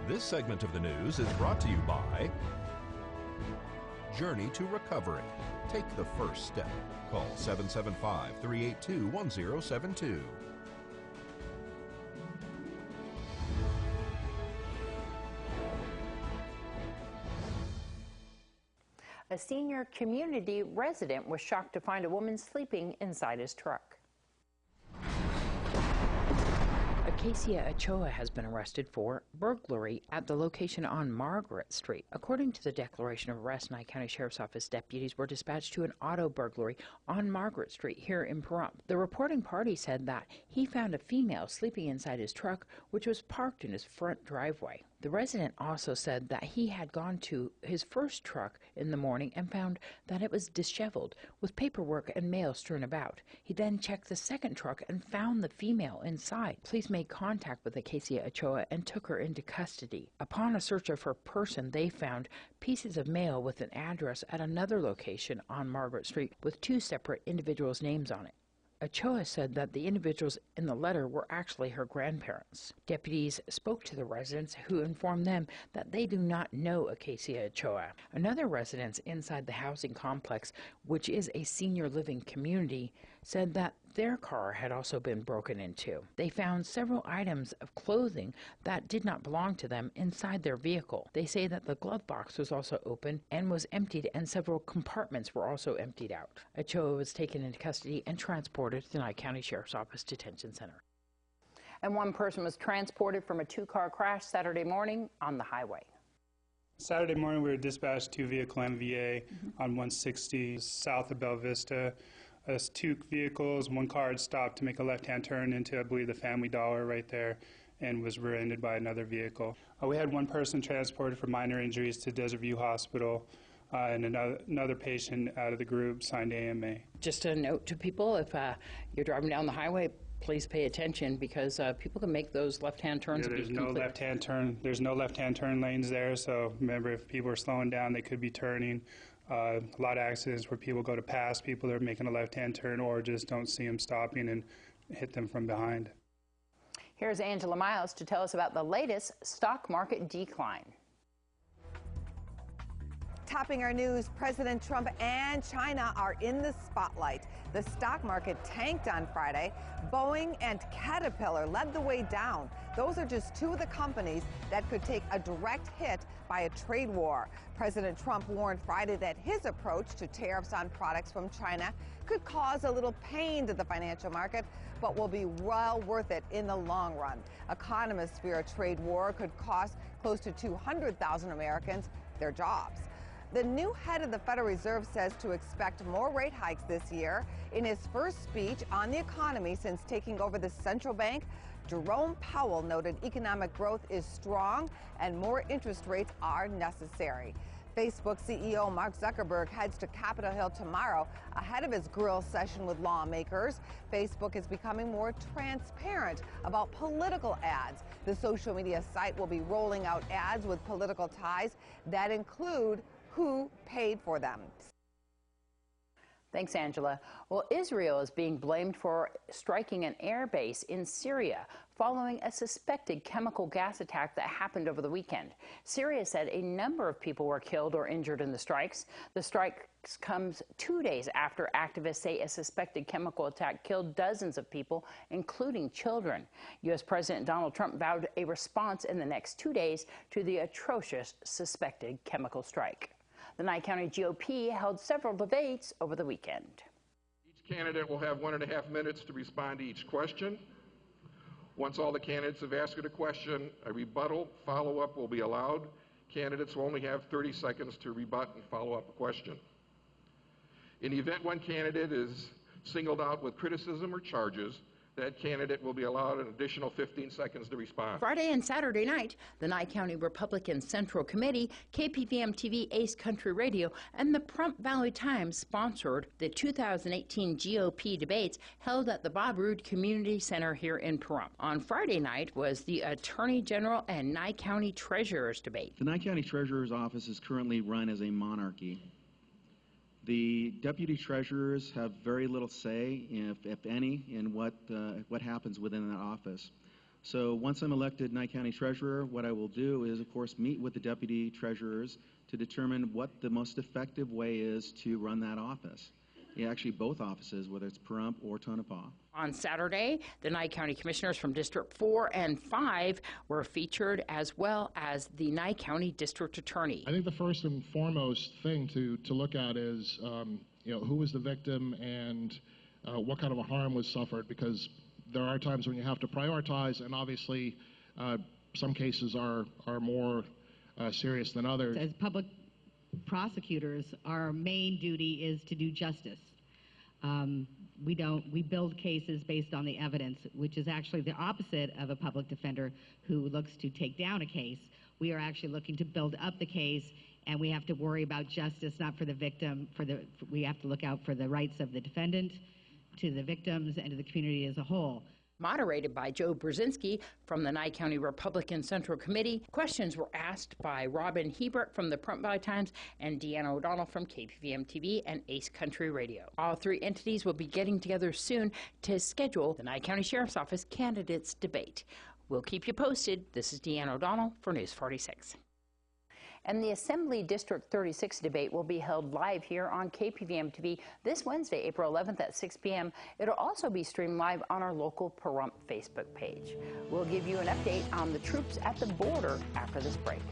This segment of the news is brought to you by Journey to Recovery. Take the first step. Call 775-382-1072. A senior community resident was shocked to find a woman sleeping inside his truck. Acacia Ochoa has been arrested for burglary at the location on Margaret Street. According to the declaration of arrest, Nye County Sheriff's Office deputies were dispatched to an auto burglary on Margaret Street here in Pahrump. The reporting party said that he found a female sleeping inside his truck, which was parked in his front driveway. The resident also said that he had gone to his first truck in the morning and found that it was disheveled, with paperwork and mail strewn about. He then checked the second truck and found the female inside. Police made contact with Acacia Ochoa and took her into custody. Upon a search of her person, they found pieces of mail with an address at another location on Margaret Street with two separate individuals' names on it. Ochoa said that the individuals in the letter were actually her grandparents. Deputies spoke to the residents, who informed them that they do not know Acacia Ochoa. Another resident inside the housing complex, which is a senior living community, said that their car had also been broken into. They found several items of clothing that did not belong to them inside their vehicle. They say that the glove box was also open and was emptied, and several compartments were also emptied out. Ochoa was taken into custody and transported to the Nye County Sheriff's Office Detention Center. And one person was transported from a two-car crash Saturday morning on the highway. Saturday morning, we were dispatched to vehicle MVA on 160 south of Bella Vista. As two vehicles, one car had stopped to make a left-hand turn into, I believe, the Family Dollar right there, and was rear-ended by another vehicle. We had one person transported for minor injuries to Desert View Hospital, and another patient out of the group signed AMA. Just a note to people, if you're driving down the highway, please pay attention, because people can make those left-hand turns. Yeah, there's no left-hand turn. There's no left-hand turn lanes there, so remember, if people are slowing down, they could be turning. A lot of accidents where people go to pass people that are making a left-hand turn, or just don't see them stopping and hit them from behind. Here's Angela Miles to tell us about the latest stock market decline. Topping our news, President Trump and China are in the spotlight. The stock market tanked on Friday. Boeing and Caterpillar led the way down. Those are just two of the companies that could take a direct hit by a trade war. President Trump warned Friday that his approach to tariffs on products from China could cause a little pain to the financial market, but will be well worth it in the long run. Economists fear a trade war could cost close to 200,000 Americans their jobs. The new head of the Federal Reserve says to expect more rate hikes this year. In his first speech on the economy since taking over the central bank, Jerome Powell noted economic growth is strong and more interest rates are necessary. Facebook CEO Mark Zuckerberg heads to Capitol Hill tomorrow ahead of his grill session with lawmakers. Facebook is becoming more transparent about political ads. The social media site will be rolling out ads with political ties that include who paid for them. Thanks, Angela. Well, Israel is being blamed for striking an air base in Syria following a suspected chemical gas attack that happened over the weekend. Syria said a number of people were killed or injured in the strikes. The strikes comes 2 days after activists say a suspected chemical attack killed dozens of people, including children. U.S. President Donald Trump vowed a response in the next 2 days to the atrocious suspected chemical strike. The Nye County GOP held several debates over the weekend. Each candidate will have 1.5 minutes to respond to each question. Once all the candidates have asked a question, a rebuttal follow-up will be allowed. Candidates will only have 30 seconds to rebut and follow up a question. In the event one candidate is singled out with criticism or charges, that candidate will be allowed an additional 15 seconds to respond. Friday and Saturday night, the Nye County Republican Central Committee, KPVM TV, Ace Country Radio, and the Pahrump Valley Times sponsored the 2018 GOP debates held at the Bob Roode Community Center here in Pahrump. On Friday night was the Attorney General and Nye County Treasurer's debate. The Nye County Treasurer's office is currently run as a monarchy. The deputy treasurers have very little say, if any, in what happens within that office. So once I'm elected Nye County Treasurer, what I will do is, of course, meet with the deputy treasurers to determine what the most effective way is to run that office. Yeah, actually, both offices, whether it's Pahrump or Tonopah. On Saturday, the Nye County Commissioners from District 4 and 5 were featured, as well as the Nye County District Attorney. I think the first and foremost thing to look at is, who was the victim and what kind of a harm was suffered, because there are times when you have to prioritize, and obviously some cases are more serious than others. As public prosecutors, our main duty is to do justice. We build cases based on the evidence, which is actually the opposite of a public defender who looks to take down a case. We are actually looking to build up the case, and we have to worry about justice, not for the victim. We have to look out for the rights of the defendant, to the victims, and to the community as a whole. Moderated by Joe Brzezinski from the Nye County Republican Central Committee, questions were asked by Robin Hebert from the Pahrump Valley Times and Deanna O'Donnell from KPVM TV and Ace Country Radio. All three entities will be getting together soon to schedule the Nye County Sheriff's Office candidates debate. We'll keep you posted. This is Deanna O'Donnell for News 46. And the Assembly District 36 debate will be held live here on KPVM TV this Wednesday, April 11th at 6 p.m. It'll also be streamed live on our local Pahrump Facebook page. We'll give you an update on the troops at the border after this break.